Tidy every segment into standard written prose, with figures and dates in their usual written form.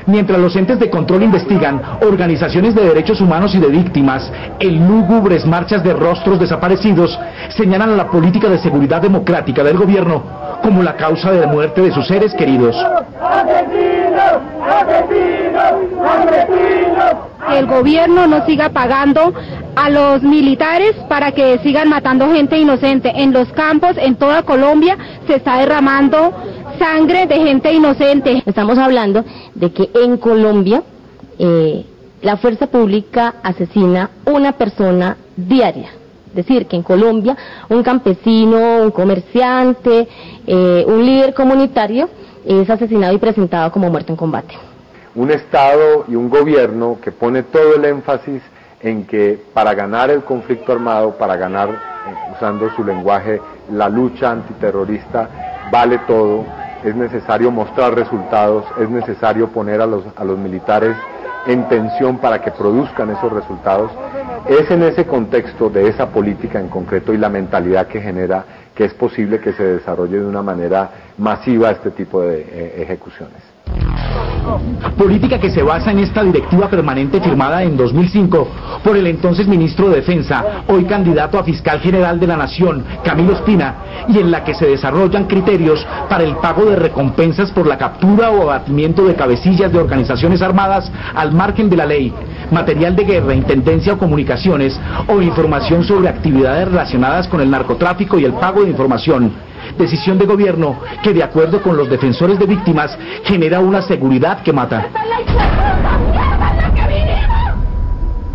Mientras los entes de control investigan organizaciones de derechos humanos y de víctimas, en lúgubres marchas de rostros desaparecidos señalan a la política de seguridad democrática del gobierno como la causa de la muerte de sus seres queridos. Que el gobierno no siga pagando a los militares para que sigan matando gente inocente. En los campos, en toda Colombia, se está derramando sangre de gente inocente. Estamos hablando de que en Colombia la fuerza pública asesina una persona diaria. Es decir, que en Colombia un campesino, un comerciante, un líder comunitario es asesinado y presentado como muerto en combate. Un Estado y un gobierno que pone todo el énfasis en que para ganar el conflicto armado, para ganar, usando su lenguaje, la lucha antiterrorista, vale todo. Es necesario mostrar resultados, es necesario poner a los militares en tensión para que produzcan esos resultados. Es en ese contexto de esa política en concreto y la mentalidad que genera que es posible que se desarrolle de una manera masiva este tipo de ejecuciones. Política que se basa en esta directiva permanente firmada en 2005 por el entonces ministro de Defensa, hoy candidato a fiscal general de la Nación, Camilo Espina, y en la que se desarrollan criterios para el pago de recompensas por la captura o abatimiento de cabecillas de organizaciones armadas al margen de la ley, material de guerra, intendencia o comunicaciones, o información sobre actividades relacionadas con el narcotráfico y el pago de información. Decisión de gobierno que, de acuerdo con los defensores de víctimas, genera una seguridad que mata.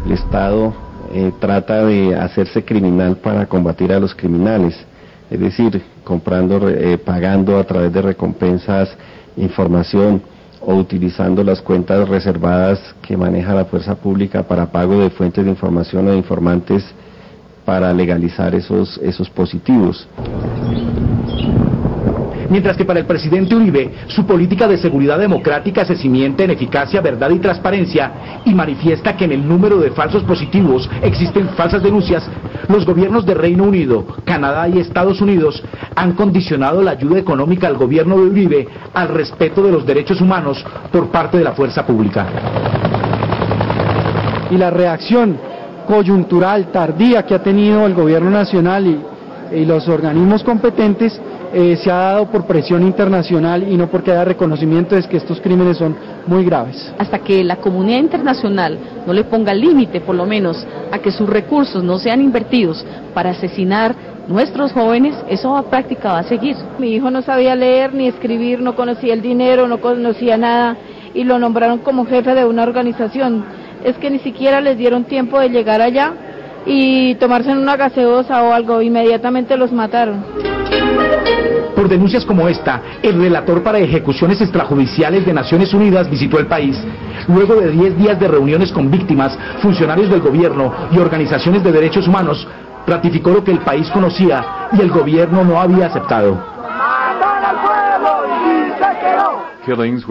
El Estado trata de hacerse criminal para combatir a los criminales, es decir, pagando a través de recompensas información o utilizando las cuentas reservadas que maneja la fuerza pública para pago de fuentes de información o de informantes para legalizar esos positivos. Mientras que para el presidente Uribe, su política de seguridad democrática se cimienta en eficacia, verdad y transparencia, y manifiesta que en el número de falsos positivos existen falsas denuncias, los gobiernos de Reino Unido, Canadá y Estados Unidos han condicionado la ayuda económica al gobierno de Uribe al respeto de los derechos humanos por parte de la fuerza pública. Y la reacción coyuntural, tardía que ha tenido el gobierno nacional y los organismos competentes se ha dado por presión internacional y no porque haya reconocimiento de que estos crímenes son muy graves. Hasta que la comunidad internacional no le ponga límite, por lo menos, a que sus recursos no sean invertidos para asesinar nuestros jóvenes, esa práctica va a seguir. Mi hijo no sabía leer ni escribir, no conocía el dinero, no conocía nada y lo nombraron como jefe de una organización. Es que ni siquiera les dieron tiempo de llegar allá y tomarse una gaseosa o algo, inmediatamente los mataron. Por denuncias como esta, el relator para ejecuciones extrajudiciales de Naciones Unidas visitó el país. Luego de 10 días de reuniones con víctimas, funcionarios del gobierno y organizaciones de derechos humanos, ratificó lo que el país conocía y el gobierno no había aceptado.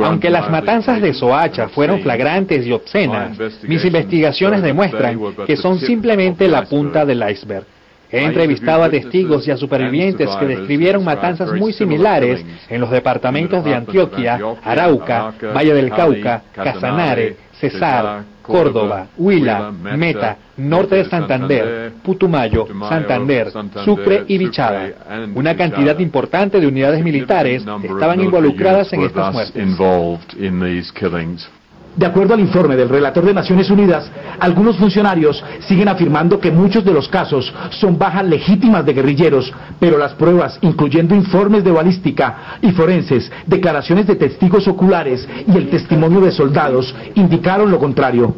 Aunque las matanzas de Soacha fueron flagrantes y obscenas, mis investigaciones demuestran que son simplemente la punta del iceberg. He entrevistado a testigos y a supervivientes que describieron matanzas muy similares en los departamentos de Antioquia, Arauca, Valle del Cauca, Casanare, Cesar, Córdoba, Huila, Meta, Norte de Santander, Putumayo, Santander, Sucre y Bichada. Una cantidad importante de unidades militares estaban involucradas en estas muertes. De acuerdo al informe del relator de Naciones Unidas, algunos funcionarios siguen afirmando que muchos de los casos son bajas legítimas de guerrilleros, pero las pruebas, incluyendo informes de balística y forenses, declaraciones de testigos oculares y el testimonio de soldados, indicaron lo contrario.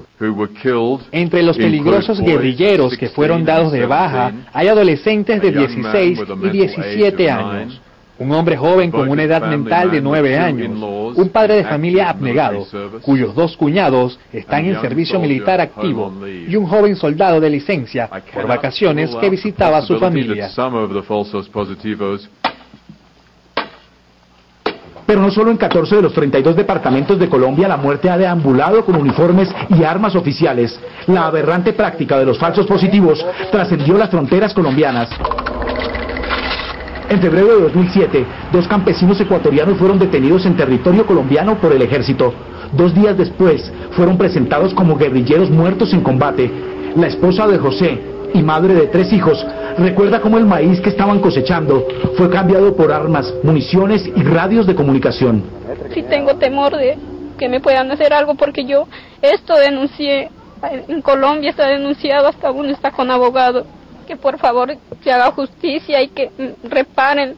Entre los peligrosos guerrilleros que fueron dados de baja, hay adolescentes de 16 y 17 años. Un hombre joven con una edad mental de 9 años, un padre de familia abnegado, cuyos 2 cuñados están en servicio militar activo, y un joven soldado de licencia por vacaciones que visitaba a su familia. Pero no solo en 14 de los 32 departamentos de Colombia la muerte ha deambulado con uniformes y armas oficiales. La aberrante práctica de los falsos positivos trascendió las fronteras colombianas. En febrero de 2007, 2 campesinos ecuatorianos fueron detenidos en territorio colombiano por el ejército. 2 días después, fueron presentados como guerrilleros muertos en combate. La esposa de José y madre de 3 hijos recuerda cómo el maíz que estaban cosechando fue cambiado por armas, municiones y radios de comunicación. Sí tengo temor de que me puedan hacer algo porque yo esto denuncié. En Colombia está denunciado, hasta uno está con abogado. Que por favor se haga justicia y que reparen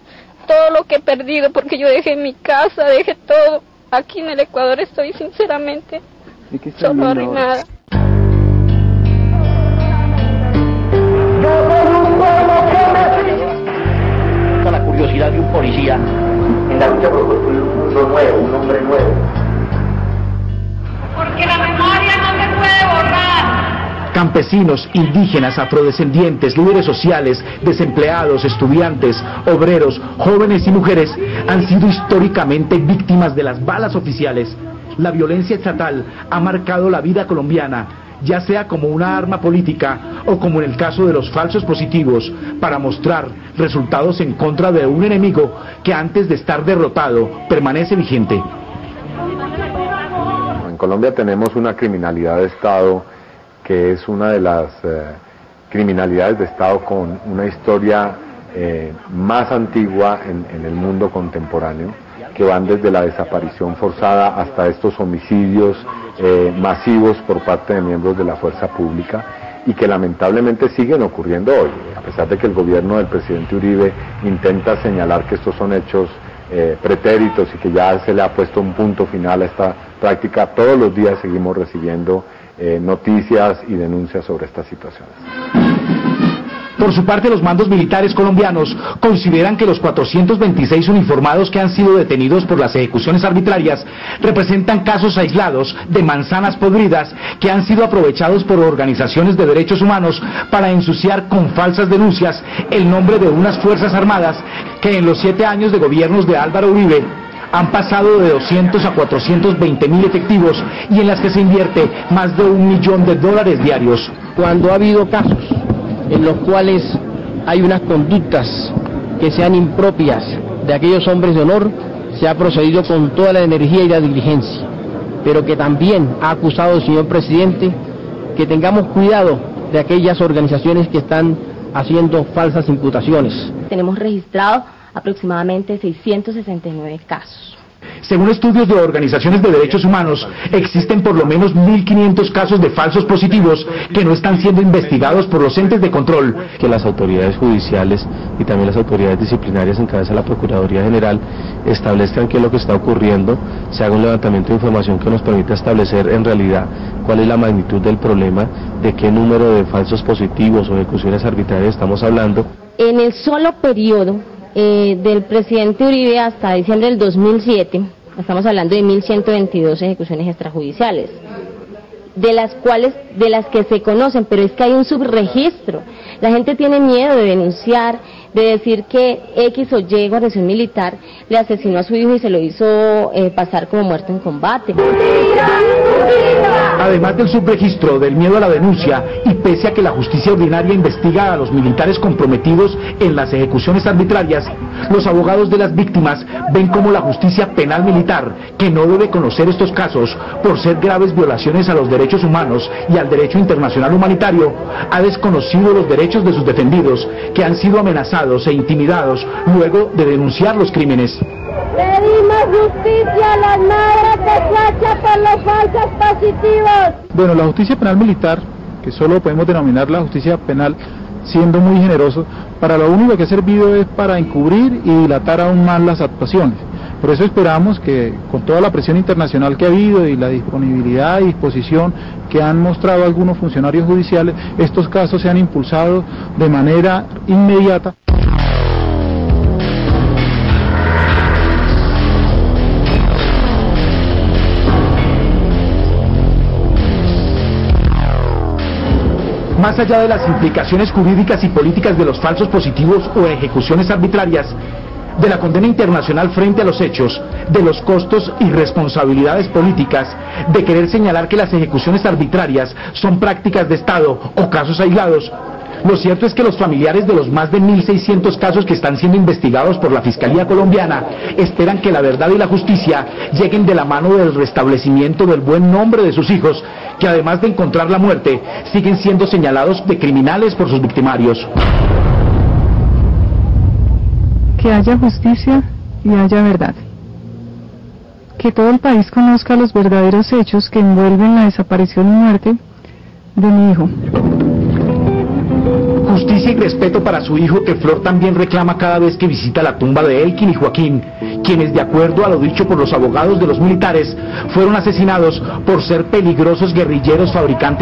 todo lo que he perdido, porque yo dejé mi casa, dejé todo. Aquí en el Ecuador estoy sinceramente solo arruinada. La curiosidad de un policía en la lucha por construir un mundo nuevo, un hombre nuevo. Porque la memoria no se puede borrar. Campesinos, indígenas, afrodescendientes, líderes sociales, desempleados, estudiantes, obreros, jóvenes y mujeres han sido históricamente víctimas de las balas oficiales. La violencia estatal ha marcado la vida colombiana, ya sea como una arma política o como en el caso de los falsos positivos, para mostrar resultados en contra de un enemigo que antes de estar derrotado permanece vigente. En Colombia tenemos una criminalidad de Estado que es una de las criminalidades de Estado con una historia más antigua en el mundo contemporáneo, que van desde la desaparición forzada hasta estos homicidios masivos por parte de miembros de la fuerza pública y que lamentablemente siguen ocurriendo hoy, a pesar de que el gobierno del presidente Uribe intenta señalar que estos son hechos pretéritos y que ya se le ha puesto un punto final a esta práctica. Todos los días seguimos recibiendo noticias y denuncias sobre estas situaciones. Por su parte, los mandos militares colombianos consideran que los 426 uniformados que han sido detenidos por las ejecuciones arbitrarias representan casos aislados de manzanas podridas que han sido aprovechados por organizaciones de derechos humanos para ensuciar con falsas denuncias el nombre de unas fuerzas armadas que en los 7 años de gobiernos de Álvaro Uribe han pasado de 200 a 420.000 efectivos y en las que se invierte más de $1 millón diarios. Cuando ha habido casos en los cuales hay unas conductas que sean impropias de aquellos hombres de honor, se ha procedido con toda la energía y la diligencia, pero que también ha acusado el señor presidente que tengamos cuidado de aquellas organizaciones que están haciendo falsas imputaciones. Tenemos registrado aproximadamente 669 casos. Según estudios de organizaciones de derechos humanos, existen por lo menos 1.500 casos de falsos positivos que no están siendo investigados por los entes de control. Que las autoridades judiciales y también las autoridades disciplinarias en cabeza de la Procuraduría General establezcan qué es lo que está ocurriendo, se haga un levantamiento de información que nos permita establecer en realidad cuál es la magnitud del problema, de qué número de falsos positivos o ejecuciones arbitrarias estamos hablando. En el solo periodo del presidente Uribe hasta diciembre del 2007, estamos hablando de 1.122 ejecuciones extrajudiciales, de las que se conocen, pero es que hay un subregistro. La gente tiene miedo de denunciar, de decir que X o Y guarnición militar le asesinó a su hijo y se lo hizo pasar como muerto en combate. Además del subregistro, del miedo a la denuncia, y pese a que la justicia ordinaria investiga a los militares comprometidos en las ejecuciones arbitrarias, los abogados de las víctimas ven como la justicia penal militar, que no debe conocer estos casos por ser graves violaciones a los derechos humanos y al derecho internacional humanitario, ha desconocido los derechos de sus defendidos, que han sido amenazados e intimidados luego de denunciar los crímenes. Pedimos justicia a las madres de Soacha por los falsos positivos. Bueno, la justicia penal militar, que solo podemos denominar la justicia penal, siendo muy generoso, para lo único que ha servido es para encubrir y dilatar aún más las actuaciones. Por eso esperamos que con toda la presión internacional que ha habido y la disponibilidad y disposición que han mostrado algunos funcionarios judiciales, estos casos sean impulsados de manera inmediata. Más allá de las implicaciones jurídicas y políticas de los falsos positivos o ejecuciones arbitrarias, de la condena internacional frente a los hechos, de los costos y responsabilidades políticas, de querer señalar que las ejecuciones arbitrarias son prácticas de Estado o casos aislados, Lo cierto es que los familiares de los más de 1.600 casos que están siendo investigados por la Fiscalía colombiana esperan que la verdad y la justicia lleguen de la mano del restablecimiento del buen nombre de sus hijos, que además de encontrar la muerte, siguen siendo señalados de criminales por sus victimarios. Que haya justicia y haya verdad. Que todo el país conozca los verdaderos hechos que envuelven la desaparición y muerte de mi hijo. Justicia y respeto para su hijo, que Flor también reclama cada vez que visita la tumba de Elkin y Joaquín, quienes, de acuerdo a lo dicho por los abogados de los militares, fueron asesinados por ser peligrosos guerrilleros fabricantes